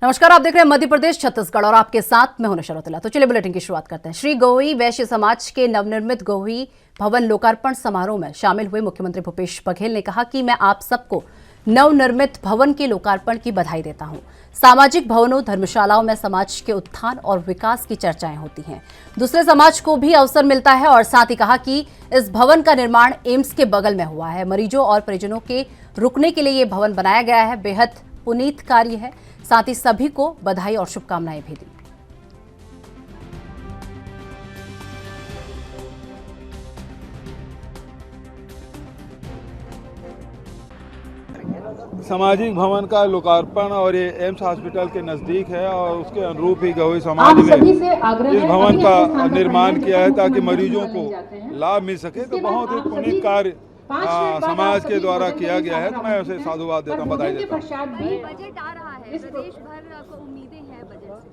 नमस्कार, आप देख रहे हैं मध्य प्रदेश छत्तीसगढ़ और आपके साथ मैं हूं नशरतुल्ला। तो चलिए बुलेटिन की शुरुआत करते हैं। श्री गोई वैश्य समाज के नवनिर्मित गोई भवन लोकार्पण समारोह में शामिल हुए मुख्यमंत्री भूपेश बघेल ने कहा कि मैं आप सबको नवनिर्मित भवन के लोकार्पण की बधाई देता हूं। सामाजिक भवनों, धर्मशालाओं में समाज के उत्थान और विकास की चर्चाएं होती हैं, दूसरे समाज को भी अवसर मिलता है। और साथ ही कहा कि इस भवन का निर्माण एम्स के बगल में हुआ है। मरीजों और परिजनों के रुकने के लिए ये भवन बनाया गया है, बेहद पुनीत कार्य है। साथ ही सभी को बधाई और शुभकामनाएं भी दी। सामाजिक भवन का लोकार्पण और ये एम्स हॉस्पिटल के नजदीक है और उसके अनुरूप ही गवई समाज ने इस भवन का निर्माण किया है ताकि मरीजों को लाभ मिल सके। तो बहुत ही पुनीत कार्य समाज के द्वारा किया गया है। तो मैं उसे साधुवाद देता हूँ, बधाई देता हूँ। बजट आ रहा है, प्रदेश भर को उम्मीदें हैं बजट से।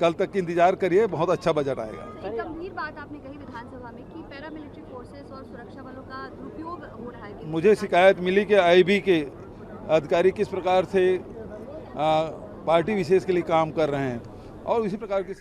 कल तक की इंतजार करिए, बहुत अच्छा बजट आएगा। एक गंभीर बात आपने कही विधानसभा में कि पैरामिलिट्री फोर्सेस और सुरक्षा बलों का दुरुपयोग हो रहा है। मुझे शिकायत मिली कि आईबी के अधिकारी किस प्रकार से पार्टी विशेष के लिए काम कर रहे हैं और इसी प्रकार की।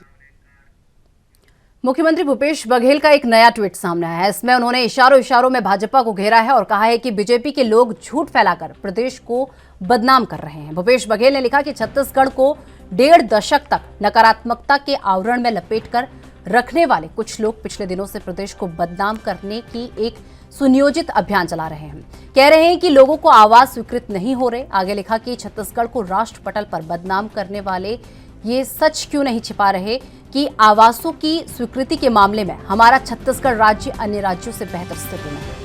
मुख्यमंत्री भूपेश बघेल का एक नया ट्वीट सामने आया है। इसमें उन्होंने इशारों में भाजपा को घेरा है और कहा है कि बीजेपी के लोग झूठ फैलाकर प्रदेश को बदनाम कर रहे हैं। भूपेश बघेल ने लिखा कि छत्तीसगढ़ को 1.5 दशक तक नकारात्मकता के आवरण में लपेटकर रखने वाले कुछ लोग पिछले दिनों से प्रदेश को बदनाम करने की एक सुनियोजित अभियान चला रहे हैं। कह रहे हैं कि लोगों को आवाज स्वीकृत नहीं हो रहे। आगे लिखा कि छत्तीसगढ़ को राष्ट्र पटल पर बदनाम करने वाले ये सच क्यों नहीं छिपा रहे कि आवासों की स्वीकृति के मामले में हमारा छत्तीसगढ़ राज्य अन्य राज्यों से बेहतर स्थिति में है।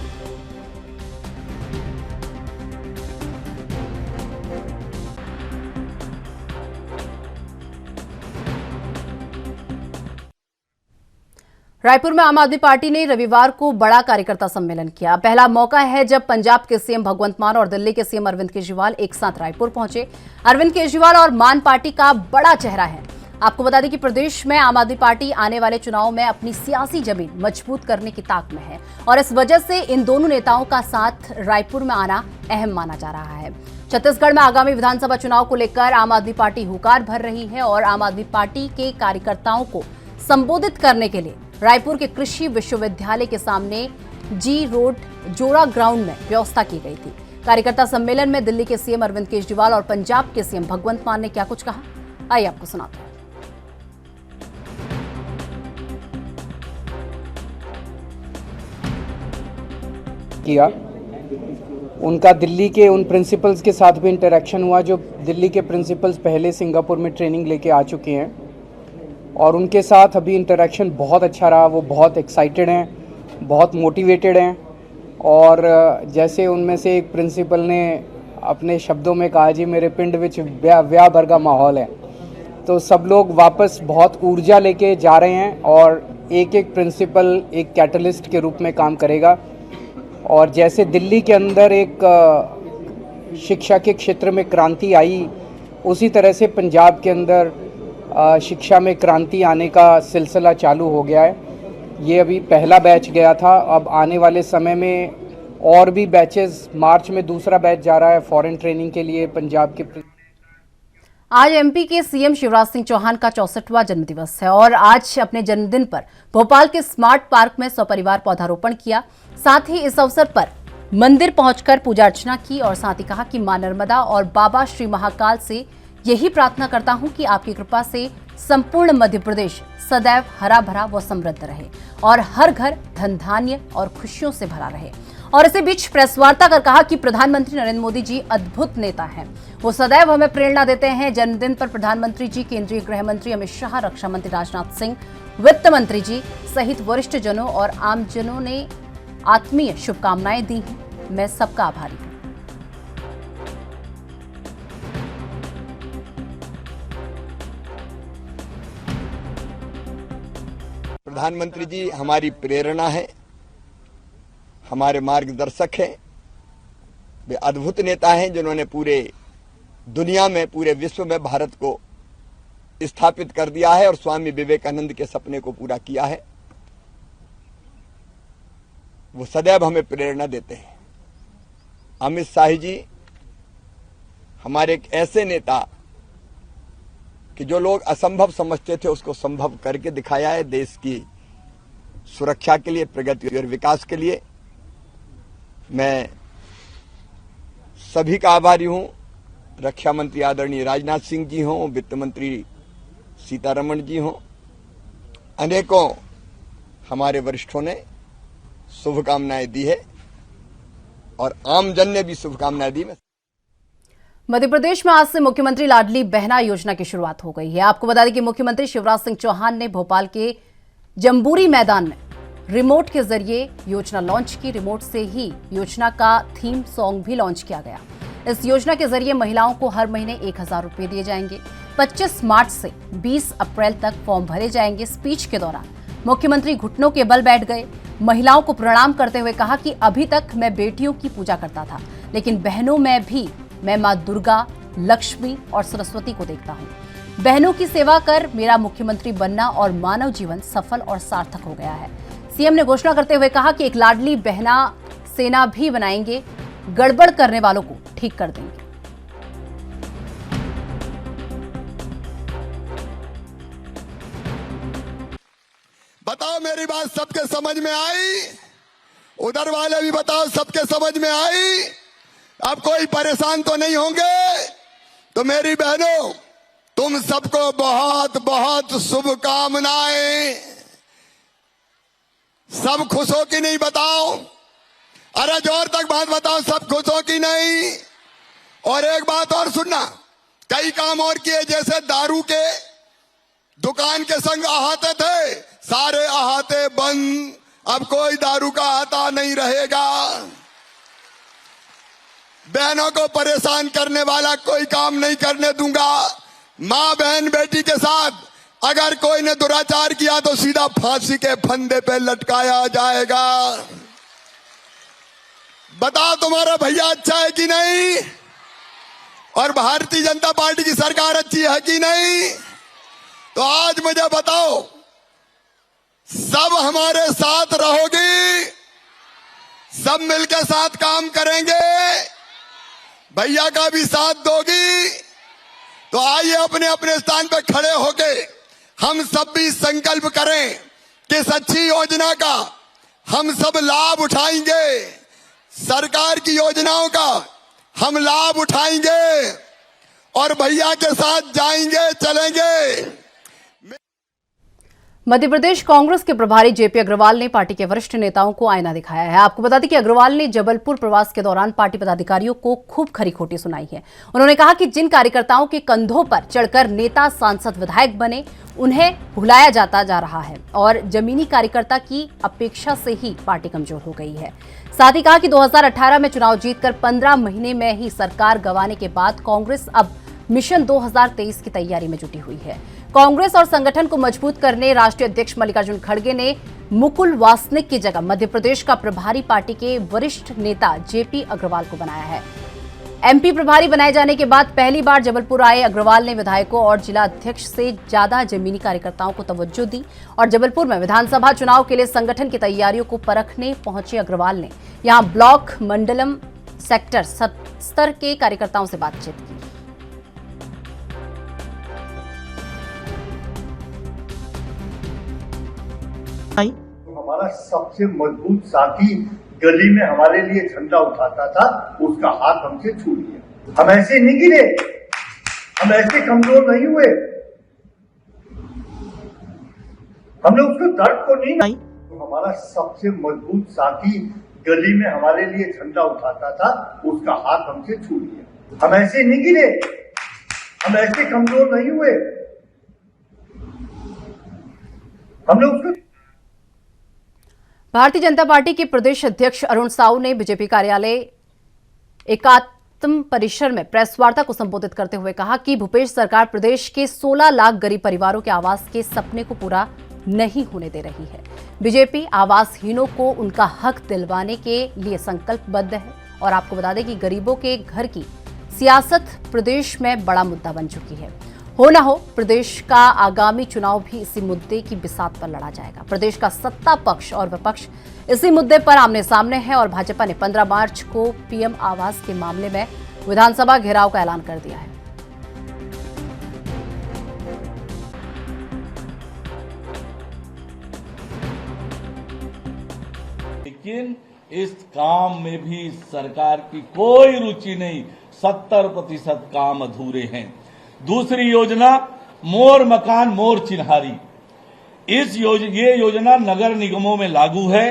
रायपुर में आम आदमी पार्टी ने रविवार को बड़ा कार्यकर्ता सम्मेलन किया। पहला मौका है जब पंजाब के सीएम भगवंत मान और दिल्ली के सीएम अरविंद केजरीवाल एक साथ रायपुर पहुंचे। अरविंद केजरीवाल और मान पार्टी का बड़ा चेहरा है। आपको बता दें कि प्रदेश में आम आदमी पार्टी आने वाले चुनाव में अपनी सियासी जमीन मजबूत करने की ताक में है और इस वजह से इन दोनों नेताओं का साथ रायपुर में आना अहम माना जा रहा है। छत्तीसगढ़ में आगामी विधानसभा चुनाव को लेकर आम आदमी पार्टी हुंकार भर रही है और आम आदमी पार्टी के कार्यकर्ताओं को संबोधित करने के लिए रायपुर के कृषि विश्वविद्यालय के सामने जी रोड जोड़ा ग्राउंड में व्यवस्था की गई थी। कार्यकर्ता सम्मेलन में दिल्ली के सीएम अरविंद केजरीवाल और पंजाब के सीएम भगवंत मान ने क्या कुछ कहा, आइए आपको सुनाते हैं। किया उनका दिल्ली के उन प्रिंसिपल्स के साथ भी इंटरेक्शन हुआ जो दिल्ली के प्रिंसिपल्स पहले सिंगापुर में ट्रेनिंग लेके आ चुके हैं और उनके साथ अभी इंटरेक्शन बहुत अच्छा रहा। वो बहुत एक्साइटेड हैं, बहुत मोटिवेटेड हैं और जैसे उनमें से एक प्रिंसिपल ने अपने शब्दों में कहा, जी मेरे पिंड विच ब्याह भर का माहौल है। तो सब लोग वापस बहुत ऊर्जा लेके जा रहे हैं और एक एक प्रिंसिपल एक कैटलिस्ट के रूप में काम करेगा। और जैसे दिल्ली के अंदर एक शिक्षा के क्षेत्र में क्रांति आई, उसी तरह से पंजाब के अंदर शिक्षा में क्रांति आने का सिलसिला चालू हो गया है। ये अभी पहला बैच गया था, अब आने वाले समय में और भी बैचेस, मार्च में दूसरा बैच जा रहा है फॉरेन ट्रेनिंग के लिए पंजाब के। आज एमपी के सीएम शिवराज सिंह चौहान का 64वां जन्मदिवस है और आज अपने जन्मदिन पर भोपाल के स्मार्ट पार्क में सपरिवार पौधारोपण किया। साथ ही इस अवसर पर मंदिर पहुंचकर पूजा अर्चना की और साथ ही कहा कि मां नर्मदा और बाबा श्री महाकाल से यही प्रार्थना करता हूं कि आपकी कृपा से संपूर्ण मध्य प्रदेश सदैव हरा भरा व समृद्ध रहे और हर घर धन धान्य और खुशियों से भरा रहे। और इसी बीच प्रेस वार्ता कर कहा कि प्रधानमंत्री नरेंद्र मोदी जी अद्भुत नेता हैं, वो सदैव हमें प्रेरणा देते हैं। जन्मदिन पर प्रधानमंत्री जी, केंद्रीय गृह मंत्री अमित शाह, रक्षा मंत्री राजनाथ सिंह, वित्त मंत्री जी सहित वरिष्ठ जनों और आमजनों ने आत्मीय शुभकामनाएं दी हैं। मैं सबका आभारी हूं। प्रधानमंत्री जी हमारी प्रेरणा है, हमारे मार्गदर्शक हैं। वे अद्भुत नेता हैं जिन्होंने पूरे दुनिया में, पूरे विश्व में भारत को स्थापित कर दिया है और स्वामी विवेकानंद के सपने को पूरा किया है। वो सदैव हमें प्रेरणा देते हैं। अमित शाह जी हमारे एक ऐसे नेता कि जो लोग असंभव समझते थे उसको संभव करके दिखाया है। देश की सुरक्षा के लिए, प्रगति और विकास के लिए मैं सभी का आभारी हूं। रक्षा मंत्री आदरणीय राजनाथ सिंह जी हों, वित्त मंत्री सीतारमण जी हों, अनेकों हमारे वरिष्ठों ने शुभकामनाएं दी है और आमजन ने भी शुभकामनाएं दी। मध्य प्रदेश में आज से मुख्यमंत्री लाडली बहना योजना की शुरुआत हो गई है। आपको बता दें कि मुख्यमंत्री शिवराज सिंह चौहान ने भोपाल के जंबूरी मैदान में रिमोट के जरिए योजना लॉन्च की। रिमोट से ही योजना का थीम सॉन्ग भी लॉन्च किया गया। इस योजना के जरिए महिलाओं को हर महीने 1000 रुपए दिए जाएंगे। 25 मार्च से 20 अप्रैल तक फॉर्म भरे जाएंगे। स्पीच के दौरान मुख्यमंत्री घुटनों के बल बैठ गए, महिलाओं को प्रणाम करते हुए कहा कि अभी तक मैं बेटियों की पूजा करता था, लेकिन बहनों में भी मैं मां दुर्गा, लक्ष्मी और सरस्वती को देखता हूं। बहनों की सेवा कर मेरा मुख्यमंत्री बनना और मानव जीवन सफल और सार्थक हो गया है। सीएम ने घोषणा करते हुए कहा कि एक लाडली बहना सेना भी बनाएंगे, गड़बड़ करने वालों को ठीक कर देंगे। बताओ मेरी बात सबके समझ में आई? उधर वाले भी बताओ सबके समझ में आई? अब कोई परेशान तो नहीं होंगे? तो मेरी बहनों, तुम सबको बहुत बहुत शुभकामनाएं। सब खुश हो कि नहीं बताओ? अरे जोर तक बात बताओ, सब खुश हो कि नहीं? और एक बात और सुनना, कई काम और किए, जैसे दारू के दुकान के संग अहाते थे, सारे अहाते बंद, अब कोई दारू का अहाता नहीं रहेगा। बहनों को परेशान करने वाला कोई काम नहीं करने दूंगा। माँ बहन बेटी के साथ अगर कोई ने दुराचार किया तो सीधा फांसी के फंदे पे लटकाया जाएगा। बताओ तुम्हारा भैया अच्छा है कि नहीं? और भारतीय जनता पार्टी की सरकार अच्छी है कि नहीं? तो आज मुझे बताओ, सब हमारे साथ रहोगी? सब मिलकर साथ काम करेंगे? भैया का भी साथ दोगी? तो आइए अपने अपने स्थान पर खड़े होके हम सब भी संकल्प करें कि इस अच्छी योजना का हम सब लाभ उठाएंगे। सरकार की योजनाओं का हम लाभ उठाएंगे और भैया के साथ जाएंगे, चलेंगे। मध्य प्रदेश कांग्रेस के प्रभारी जेपी अग्रवाल ने पार्टी के वरिष्ठ नेताओं को आईना दिखाया है। आपको बता दें कि अग्रवाल ने जबलपुर प्रवास के दौरान पार्टी पदाधिकारियों को खूब खरी खोटी सुनाई है। उन्होंने कहा कि जिन कार्यकर्ताओं के कंधों पर चढ़कर नेता, सांसद, विधायक बने, उन्हें भुलाया जाता जा रहा है और जमीनी कार्यकर्ता की अपेक्षा से ही पार्टी कमजोर हो गई है। साथ ही कहा कि 2018 में चुनाव जीतकर 15 महीने में ही सरकार गंवाने के बाद कांग्रेस अब मिशन 2023 की तैयारी में जुटी हुई है। कांग्रेस और संगठन को मजबूत करने राष्ट्रीय अध्यक्ष मल्लिकार्जुन खड़गे ने मुकुल वासनिक की जगह मध्य प्रदेश का प्रभारी पार्टी के वरिष्ठ नेता जेपी अग्रवाल को बनाया है। एमपी प्रभारी बनाए जाने के बाद पहली बार जबलपुर आए अग्रवाल ने विधायकों और जिला अध्यक्ष से ज्यादा जमीनी कार्यकर्ताओं को तवज्जो दी और जबलपुर में विधानसभा चुनाव के लिए संगठन की तैयारियों को परखने पहुंचे अग्रवाल ने यहां ब्लॉक, मंडलम, सेक्टर स्तर के कार्यकर्ताओं से बातचीत की। हमारा सबसे मजबूत साथी गली में हमारे लिए झंडा उठाता था, उसका हाथ हमसे छूट गया। हम ऐसे नहीं गिरे, हम ऐसे कमजोर नहीं हुए, हमने उसको दर्द को नहीं। हमारा सबसे मजबूत साथी गली में हमारे लिए झंडा उठाता था, उसका हाथ हमसे छूट गया। हम ऐसे नहीं गिरे, हम ऐसे कमजोर नहीं हुए, हमने उसको। भारतीय जनता पार्टी के प्रदेश अध्यक्ष अरुण साहू ने बीजेपी कार्यालय एकात्म परिसर में प्रेस वार्ता को संबोधित करते हुए कहा कि भूपेश सरकार प्रदेश के 16 लाख गरीब परिवारों के आवास के सपने को पूरा नहीं होने दे रही है। बीजेपी आवासहीनों को उनका हक दिलवाने के लिए संकल्पबद्ध है और आपको बता दें कि गरीबों के घर की सियासत प्रदेश में बड़ा मुद्दा बन चुकी है। हो ना हो, प्रदेश का आगामी चुनाव भी इसी मुद्दे की बिसात पर लड़ा जाएगा। प्रदेश का सत्ता पक्ष और विपक्ष इसी मुद्दे पर आमने सामने है और भाजपा ने 15 मार्च को पीएम आवास के मामले में विधानसभा घेराव का ऐलान कर दिया है। लेकिन इस काम में भी सरकार की कोई रुचि नहीं, 70% काम अधूरे हैं। दूसरी योजना मोर मकान मोर चिन्हारी, ये योजना नगर निगमों में लागू है।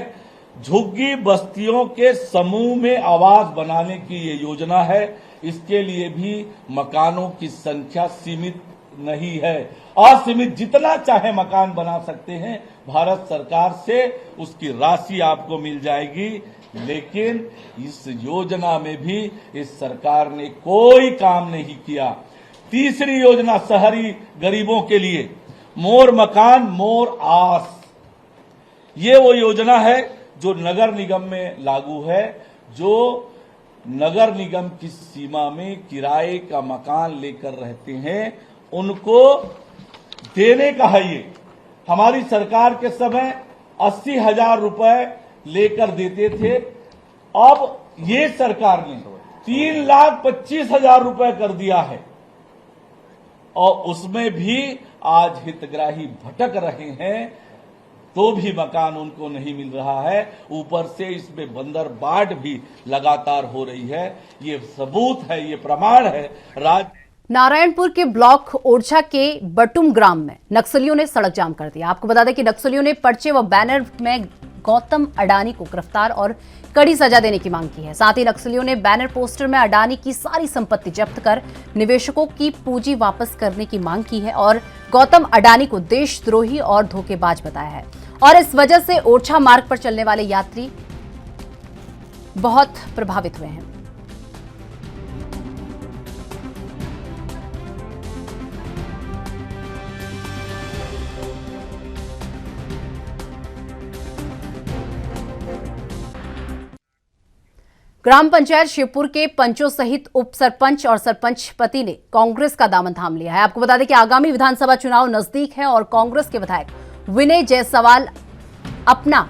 झुग्गी बस्तियों के समूह में आवास बनाने की ये योजना है। इसके लिए भी मकानों की संख्या सीमित नहीं है, असीमित जितना चाहे मकान बना सकते हैं। भारत सरकार से उसकी राशि आपको मिल जाएगी। लेकिन इस योजना में भी इस सरकार ने कोई काम नहीं किया। तीसरी योजना शहरी गरीबों के लिए मोर मकान मोर आस, ये वो योजना है जो नगर निगम में लागू है। जो नगर निगम की सीमा में किराए का मकान लेकर रहते हैं उनको देने का है। ये हमारी सरकार के समय 80,000 रुपए लेकर देते थे, अब ये सरकार ने 3,25,000 रुपए कर दिया है। और उसमें भी आज हितग्राही भटक रहे हैं, तो भी मकान उनको नहीं मिल रहा है। ऊपर से इसमें बंदरबाट भी लगातार हो रही है। ये सबूत है, ये प्रमाण है। नारायणपुर के ब्लॉक ओरछा के बटुम ग्राम में नक्सलियों ने सड़क जाम कर दिया। आपको बता दें कि नक्सलियों ने पर्चे व बैनर में गौतम अडानी को गिरफ्तार और कड़ी सजा देने की मांग की है। साथ ही नक्सलियों ने बैनर पोस्टर में अडानी की सारी संपत्ति जब्त कर निवेशकों की पूंजी वापस करने की मांग की है और गौतम अडानी को देशद्रोही और धोखेबाज बताया है। और इस वजह से ओरछा मार्ग पर चलने वाले यात्री बहुत प्रभावित हुए हैं। ग्राम पंचायत शिवपुर के पंचों सहित उप सरपंच और सरपंच पति ने कांग्रेस का दामन थाम लिया है। आपको बता दें कि आगामी विधानसभा चुनाव नजदीक है और कांग्रेस के विधायक विनय जायसवाल अपना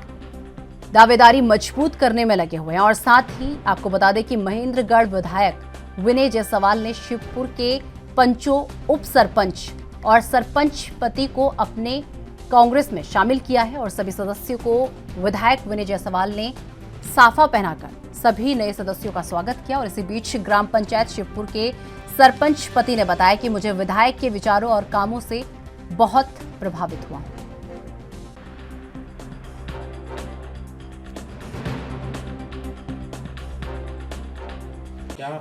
दावेदारी मजबूत करने में लगे हुए हैं। और साथ ही आपको बता दें कि महेंद्रगढ़ विधायक विनय जायसवाल ने शिवपुर के पंचों उप सरपंच और सरपंच पति को अपने कांग्रेस में शामिल किया है और सभी सदस्यों को विधायक विनय जायसवाल ने साफा पहनाकर सभी नए सदस्यों का स्वागत किया। और इसी बीच ग्राम पंचायत शिवपुर के सरपंच पति ने बताया कि मुझे विधायक के विचारों और कामों से बहुत प्रभावित हुआ।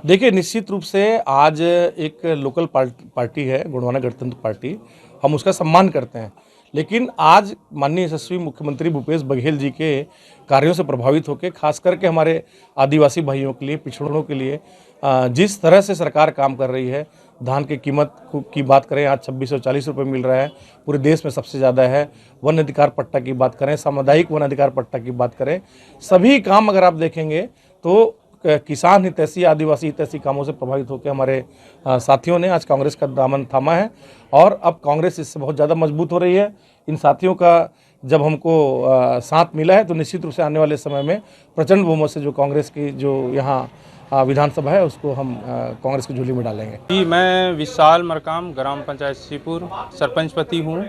देखिए, निश्चित रूप से आज एक लोकल पार्टी है गोंडवाना गणतंत्र पार्टी, हम उसका सम्मान करते हैं। लेकिन आज माननीय यशस्वी मुख्यमंत्री भूपेश बघेल जी के कार्यों से प्रभावित होकर खास करके हमारे आदिवासी भाइयों के लिए, पिछड़ों के लिए जिस तरह से सरकार काम कर रही है, धान की कीमत की बात करें आज 2640 रुपये मिल रहा है, पूरे देश में सबसे ज़्यादा है। वन अधिकार पट्टा की बात करें, सामुदायिक वन अधिकार पट्टा की बात करें, सभी काम अगर आप देखेंगे तो किसान हितैषी, आदिवासी हितैषी कामों से प्रभावित होकर हमारे साथियों ने आज कांग्रेस का दामन थामा है और अब कांग्रेस इससे बहुत ज़्यादा मजबूत हो रही है। इन साथियों का जब हमको साथ मिला है तो निश्चित रूप से आने वाले समय में प्रचंड बहुमत से जो कांग्रेस की जो यहाँ विधानसभा है उसको हम कांग्रेस की झोली में डालेंगे। जी, मैं विशाल मरकाम ग्राम पंचायत शिवपुर सरपंच पति हूँ।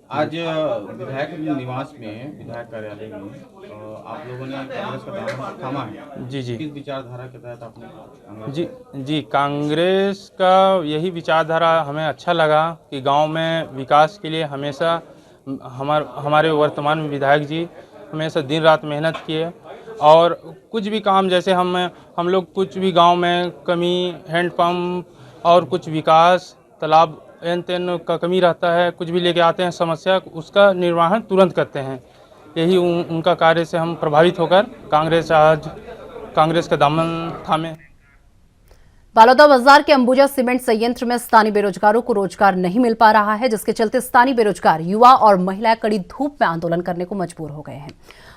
आज विधायक निवास में, विधायक कार्यालय में आप लोगों ने कांग्रेस का दामन थामा है। जी। किस विचारधारा के तहत आपने? जी, कांग्रेस का यही विचारधारा हमें अच्छा लगा कि गांव में विकास के लिए हमेशा हमारे वर्तमान विधायक जी हमेशा दिन रात मेहनत किए और कुछ भी काम जैसे हम लोग कुछ भी गांव में कमी, हैंडपम्प और कुछ विकास, तालाब एन तेन का कमी रहता है, कुछ भी लेके आते हैं समस्या, उसका निर्वहन तुरंत करते हैं। यही उनका कार्य से हम प्रभावित होकर कांग्रेस का दामन थामे। बालोदा बाजार के अंबुजा सीमेंट संयंत्र में स्थानीय बेरोजगारों को रोजगार नहीं मिल पा रहा है, जिसके चलते स्थानीय बेरोजगार युवा और महिलाएं कड़ी धूप में आंदोलन करने को मजबूर हो गए हैं।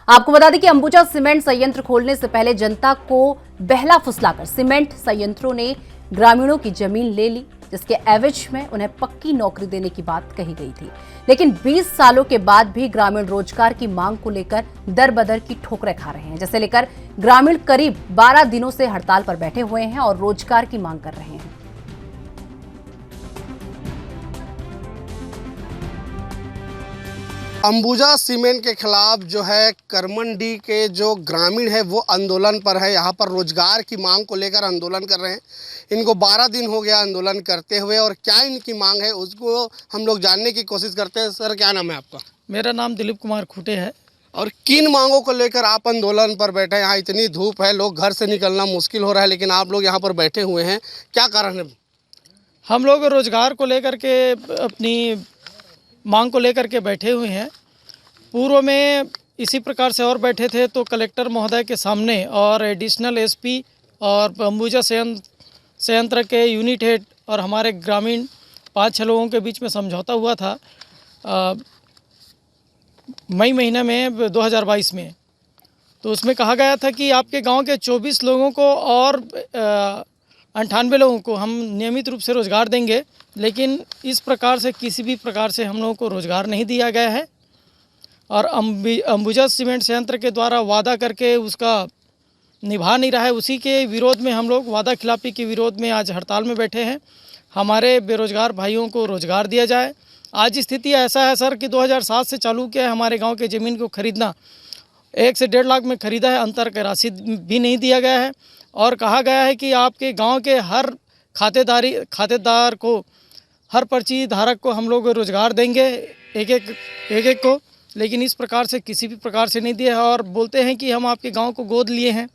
आपको बता दें कि अंबुजा सीमेंट संयंत्र खोलने से पहले जनता को बहला फुसलाकर सीमेंट संयंत्रों ने ग्रामीणों की जमीन ले ली, जिसके एवज में उन्हें पक्की नौकरी देने की बात कही गई थी। लेकिन 20 सालों के बाद भी ग्रामीण रोजगार की मांग को लेकर दर बदर की ठोकरें खा रहे हैं, जिसे लेकर ग्रामीण करीब 12 दिनों से हड़ताल पर बैठे हुए हैं और रोजगार की मांग कर रहे हैं। अंबुजा सीमेंट के खिलाफ जो है करमंडी के जो ग्रामीण है वो आंदोलन पर है। यहाँ पर रोजगार की मांग को लेकर आंदोलन कर रहे हैं। इनको 12 दिन हो गया आंदोलन करते हुए, और क्या इनकी मांग है उसको हम लोग जानने की कोशिश करते हैं। सर, क्या नाम है आपका? मेरा नाम दिलीप कुमार खूटे है। और किन मांगों को लेकर आप आंदोलन पर बैठे हैं? यहाँ इतनी धूप है, लोग घर से निकलना मुश्किल हो रहा है, लेकिन आप लोग यहाँ पर बैठे हुए हैं, क्या कारण है? हम लोग रोजगार को लेकर के अपनी मांग को लेकर के बैठे हुए हैं। पूर्व में इसी प्रकार से और बैठे थे तो कलेक्टर महोदय के सामने और एडिशनल एसपी और अंबुजा संयंत्र के यूनिट हेड और हमारे ग्रामीण 5-6 लोगों के बीच में समझौता हुआ था मई महीने में 2022 में। तो उसमें कहा गया था कि आपके गांव के 24 लोगों को और 98 लोगों को हम नियमित रूप से रोज़गार देंगे, लेकिन इस प्रकार से किसी भी प्रकार से हम लोगों को रोज़गार नहीं दिया गया है। और अंबुजा सीमेंट संयंत्र के द्वारा वादा करके उसका निभा नहीं रहा है। उसी के विरोध में हम लोग वादा खिलाफी के विरोध में आज हड़ताल में बैठे हैं। हमारे बेरोज़गार भाइयों को रोज़गार दिया जाए। आज स्थिति ऐसा है सर कि 2007 से चालू किया है हमारे गांव के ज़मीन को खरीदना, 1 से 1.5 लाख में ख़रीदा है, अंतर का राशि भी नहीं दिया गया है। और कहा गया है कि आपके गांव के हर खातेदार को, हर पर्ची धारक को हम लोग रोज़गार देंगे एक को, लेकिन इस प्रकार से किसी भी प्रकार से नहीं दिया है। और बोलते हैं कि हम आपके गांव को गोद लिए हैं।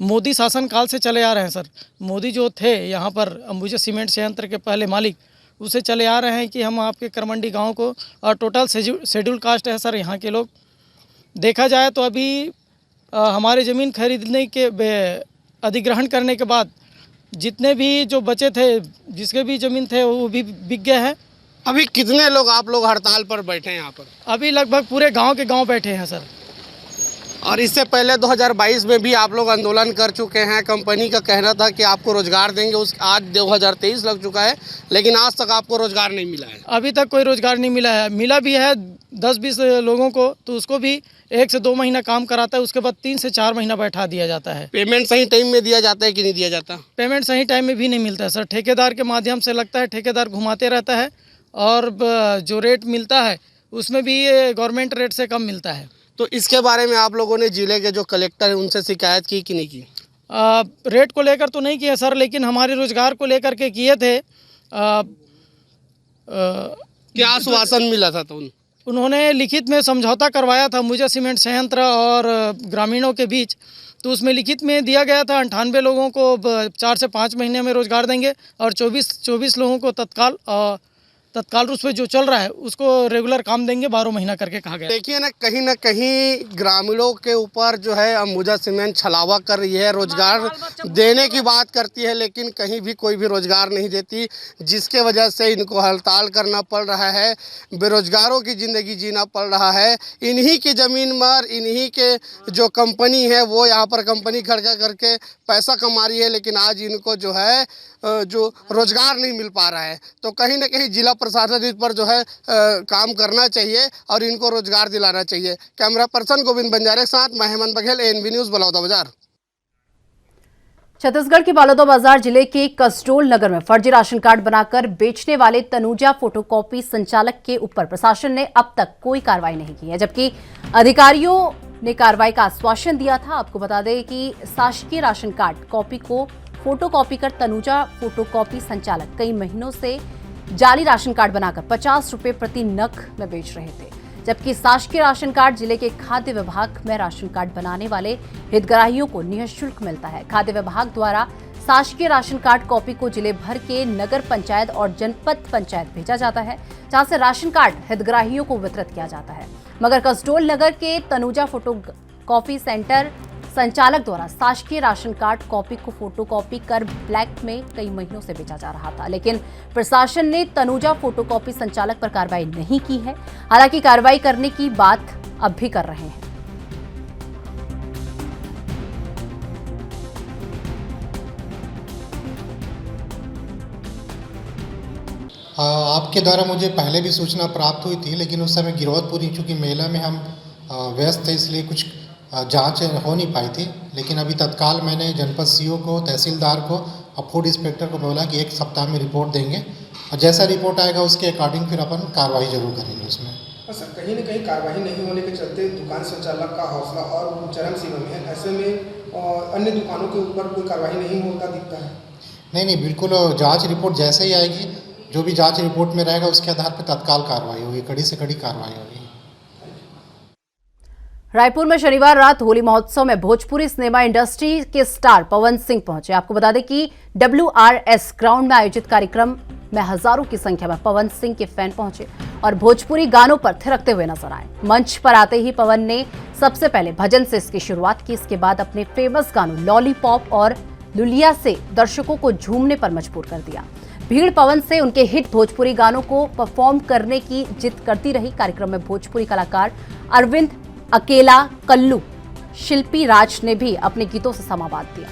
मोदी शासन काल से चले आ रहे हैं सर। मोदी जो थे यहाँ पर अंबुजा सीमेंट संयंत्र के पहले मालिक, उससे चले आ रहे हैं कि हम आपके करमंडी गांव को, और टोटल शेड्यूल कास्ट है सर यहाँ के लोग। देखा जाए तो अभी हमारे ज़मीन खरीदने के अधिग्रहण करने के बाद जितने भी जो बचे थे, जिसके भी ज़मीन थे, वो भी बिक गए हैं। अभी कितने लोग आप लोग हड़ताल पर बैठे हैं यहाँ पर? अभी लगभग पूरे गांव के गांव बैठे हैं सर। और इससे पहले 2022 में भी आप लोग आंदोलन कर चुके हैं। कंपनी का कहना था कि आपको रोजगार देंगे। आज 2023 लग चुका है, लेकिन आज तक आपको रोजगार नहीं मिला है। अभी तक कोई रोजगार नहीं मिला है। मिला भी है 10-20 लोगों को, तो उसको भी 1 से 2 महीना काम कराता है, उसके बाद 3 से 4 महीना बैठा दिया जाता है। पेमेंट सही टाइम में दिया जाता है कि नहीं दिया जाता? पेमेंट सही टाइम में भी नहीं मिलता है सर। ठेकेदार के माध्यम से लगता है, ठेकेदार घुमाते रहता है, और जो रेट मिलता है उसमें भी गवर्नमेंट रेट से कम मिलता है। तो इसके बारे में आप लोगों ने जिले के जो कलेक्टर हैं उनसे शिकायत की कि नहीं की? रेट को लेकर तो नहीं किया सर, लेकिन हमारे रोजगार को लेकर के किए थे। क्या आश्वासन मिला था? तो उन्होंने लिखित में समझौता करवाया था अंबुजा सीमेंट संयंत्र और ग्रामीणों के बीच। तो उसमें लिखित में दिया गया था 98 लोगों को 4 से 5 महीने में रोजगार देंगे, और 24 लोगों को तत्काल रूप से जो चल रहा है उसको रेगुलर काम देंगे 12 महीना करके कहा गया। देखिए ना कहीं ग्रामीणों के ऊपर जो है अंबुजा सीमेंट छलावा कर रही है, रोजगार देने की बात करती है, लेकिन कहीं भी कोई भी रोजगार नहीं देती, जिसके वजह से इनको हड़ताल करना पड़ रहा है, बेरोजगारों की ज़िंदगी जीना पड़ रहा है। इन्हीं की ज़मीन पर इन्हीं के जो कंपनी है वो यहाँ पर कंपनी खड़ा करके पैसा कमा रही है, लेकिन आज इनको जो है जो रोजगार नहीं मिल पा रहा है। तो कहीं ना कहीं जिला प्रशासन इस पर जो है काम करना चाहिए और इनको रोजगार दिलाना चाहिए। कैमरा पर्सन गोविंद बंजारे के साथ मैं हेमंत बघेल, ANV न्यूज़, बलौदाबाजार। छत्तीसगढ़ के बलौदाबाजार जिले के कसडोल नगर में फर्जी राशन कार्ड बनाकर बेचने वाले तनुजा फोटोकॉपी संचालक के ऊपर प्रशासन ने अब तक कोई कार्रवाई नहीं की है, जबकि अधिकारियों ने कार्रवाई का आश्वासन दिया था। आपको बता दें कि शासकीय राशन कार्ड कॉपी को फोटोकॉपी कर तनुजा फोटोकॉपी संचालक कई महीनों से जाली राशन कार्ड बनाकर 50 रुपए प्रति नग में बेच रहे थे, जबकि शासकीय राशन कार्ड जिले के खाद्य विभाग में राशन कार्ड बनाने वाले हितग्राहियों को निःशुल्क मिलता है। खाद्य विभाग द्वारा शासकीय राशन कार्ड कॉपी को जिले भर के नगर पंचायत और जनपद पंचायत भेजा जाता है, जहां से राशन कार्ड हितग्राहियों को वितरित किया जाता है। मगर कसडोल नगर के तनुजा फोटोकॉपी सेंटर संचालक द्वारा शासकीय राशन कार्ड कॉपी को फोटोकॉपी कर ब्लैक में कई महीनों से बेचा जा रहा था, लेकिन प्रशासन ने तनुजा फोटोकॉपी संचालक पर कार्रवाई नहीं की है। हालांकि कार्रवाई करने की बात अब भी कर रहे हैं। आपके द्वारा मुझे पहले भी सूचना प्राप्त हुई थी, लेकिन उस समय गिरौदपुरी चूँकि मेला में हम व्यस्त थे, इसलिए कुछ जांच हो नहीं पाई थी। लेकिन अभी तत्काल मैंने जनपद सीओ को, तहसीलदार को और फूड इंस्पेक्टर को बोला कि 1 सप्ताह में रिपोर्ट देंगे, और जैसा रिपोर्ट आएगा उसके अकॉर्डिंग फिर अपन कार्रवाई जरूर करेंगे उसमें। सर, कहीं न कहीं कार्रवाई नहीं होने के चलते दुकान संचालक का हौसला और चरम सीमा में है। ऐसे में अन्य दुकानों के ऊपर कोई कार्रवाई नहीं होता दिखता है। नहीं, बिल्कुल जांच रिपोर्ट जैसे ही आएगी, जो भी जांच रिपोर्ट में रहेगा उसके आधार पर तत्काल कार्रवाई होगी, कड़ी से कड़ी कार्रवाई होगी। रायपुर में शनिवार रात होली महोत्सव में भोजपुरी सिनेमा इंडस्ट्री के स्टार पवन सिंह पहुंचे। आपको बता दें कि WRS ग्राउंड में आयोजित कार्यक्रम में हजारों की संख्या में पवन सिंह के फैन पहुंचे और भोजपुरी गानों पर थिरकते हुए नजर आए। मंच पर आते ही पवन ने सबसे पहले भजन से इसकी शुरुआत की। इसके बाद अपने फेमस गानों लॉलीपॉप और लुलिया से दर्शकों को झूमने पर मजबूर कर दिया। भीड़ पवन से उनके हिट भोजपुरी गानों को परफॉर्म करने की जिद करती रही। कार्यक्रम में भोजपुरी कलाकार अरविंद अकेला, कल्लू, शिल्पी राज ने भी अपने गीतों से समा बांध दिया।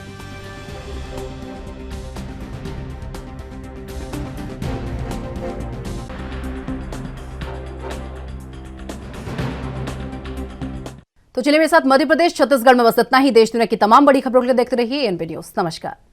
तो चलिए मेरे साथ मध्य प्रदेश, छत्तीसगढ़ में बस इतना ही। देश दुनिया की तमाम बड़ी खबरों के लिए देखते रहिए एनबी न्यूज। नमस्कार।